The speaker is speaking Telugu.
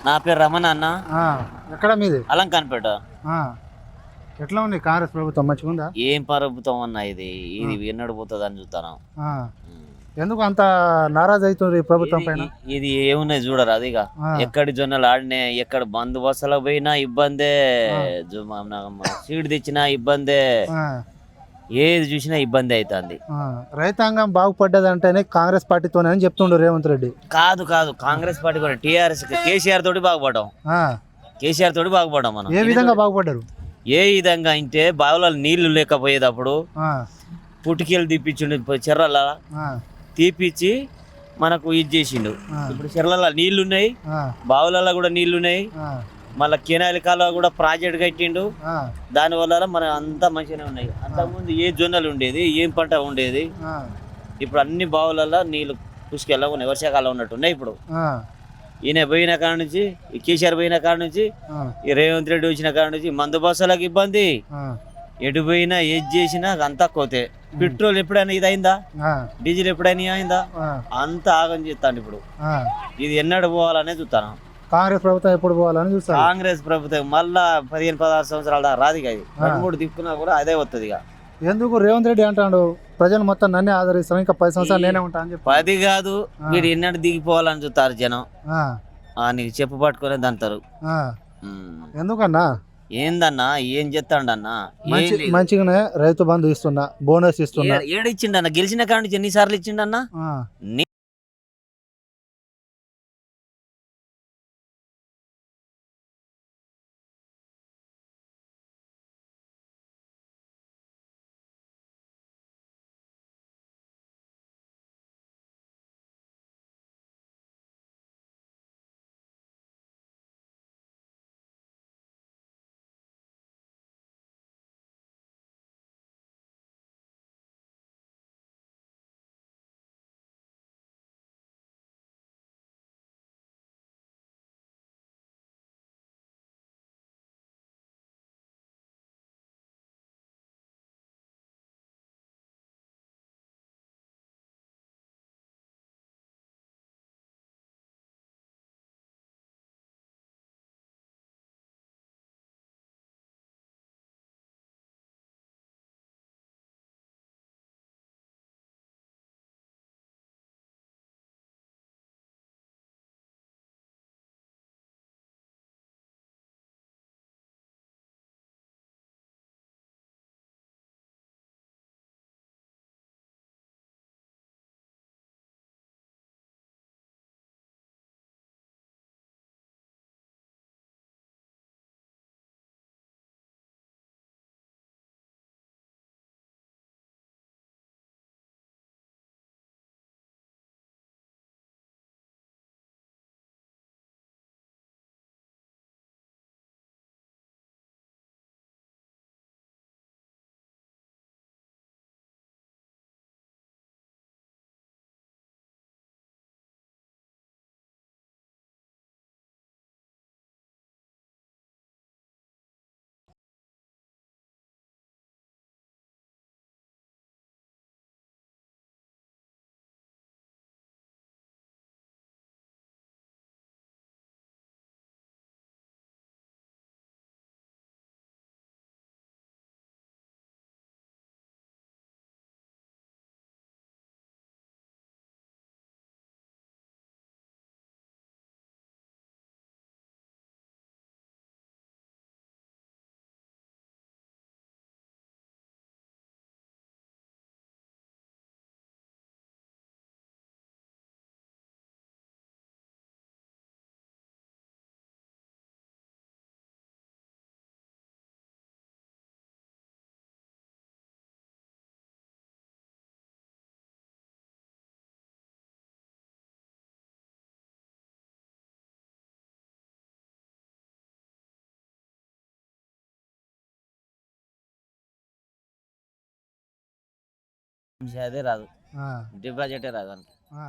నా పేరు రమణ అన్న. ఆ, ఎక్కడ మీది? అలంకాన్పేట. ఆ, ఎట్లా ఉంది కాంగ్రెస్ ప్రభుత్వం మంచిగా ఉందా? ఏం ప్రభుత్వం అన్న ఇది? ఇది ఎన్నడు పోతుంది అని చూస్తాను. ఆ, ఎందుకు అంత నారాజు అవుతుంది ఈ ప్రభుత్వం పైన? ఇది ఏమున్నాయి చూడరు అదిగా. ఆ, ఎక్కడి జొన్నలు ఆడినే, ఎక్కడ బంధు బస్సులకు పోయినా ఇబ్బందే, ఆ, సీడ్ తెచ్చినా ఇబ్బందే, ఆ, ఏది చూసినా ఇబ్బంది అవుతుంది. ఆ. రైతాంగం బాగుపడ్డదంటేనే కాంగ్రెస్ పార్టీతోనే అని చెప్తుండు రేవంత్ రెడ్డి. కాదు కాదు, కాంగ్రెస్ పార్టీ కూడా టీఆర్ఎస్ కేసీఆర్ తోటి బాగుపడ్డాం. ఆ, కేసీఆర్ తోటి బాగుపడ్డాం మనం. ఏ విధంగా బాగుపడ్డారు? ఏ విధంగా అంటే బావులలో నీళ్లు లేకపోయేటప్పుడు ఆ, పుటికీలు తీపిచ్చిండు, చెర్రల ఆ, తీపిచ్చి మనకు ఇది చేసిండు. ఆ. ఇప్పుడు చెర్లలో నీళ్లు ఉన్నాయి, ఆ, బావులలో కూడా నీళ్లు ఉన్నాయి. ఆ, మళ్ళీ కెనాలి కాలువ కూడా ప్రాజెక్ట్ కట్టిండు. ఆ, దానివల్ల మన అంతా మంచిగానే ఉన్నాయి. అంతకుముందు ఏ జొన్నలు ఉండేది, ఏం పంట ఉండేది. ఆ, ఇప్పుడు అన్ని బావులలో నీళ్లు పుష్కెళ్ళ ఉన్నాయి, వర్షాకాలం ఉన్నట్టు ఉన్నాయి. ఇప్పుడు ఆ, ఈయన పోయిన కాడ నుంచి, ఈ కేసీఆర్ పోయిన కాడ నుంచి, ఆ, ఈ రేవంత్ రెడ్డి వచ్చిన కాడ నుంచి మందు బస్సులకు ఇబ్బంది, ఆ, ఎటు పోయినా ఏది చేసినా అంతా కోతే. పెట్రోల్ ఎప్పుడైనా ఇది అయిందా? ఆ, డీజిల్ ఎప్పుడైనా అయిందా? ఆ, అంతా ఆగం చేస్తాను. ఇప్పుడు ఆ. ఇది ఎన్నడు పోవాలనే చూస్తాను. కాంగ్రెస్ ప్రభుత్వం ఎప్పుడు పోవాలని చూస్తారు. కాంగ్రెస్ ప్రభుత్వం మళ్ళా 15-16 సంవత్సరాల దాకా రాదు. ఇక ఇది 2-3 తిప్పుకున్నా కూడా అదే వస్తుంది. ఇక ఎందుకు రేవంత్ రెడ్డి అంటాడు ప్రజలు మొత్తం నన్నే ఆదరిస్తాం, ఇంకా 10 సంవత్సరాలు నేనే ఉంటా అని చెప్పి? 10 కాదు, వీడు ఎన్నడు దిగిపోవాలని చూస్తారు జనం. ఆ, నీకు చెప్పు పట్టుకునే దంతారు. ఆ. ఎందుకన్నా? ఏందన్నా, ఏం చెప్తాడన్నా? మంచిగానే రైతు బంధు ఇస్తున్నా, బోనస్ ఇస్తున్నా. ఏడిచ్చిండన్న? గెలిచిన కాడ నుంచి ఎన్నిసార్లు ఇచ్చిండన్నా? ఆ, అదే రాదు, ఆ, డిపాజిటే రాదు. ఆ.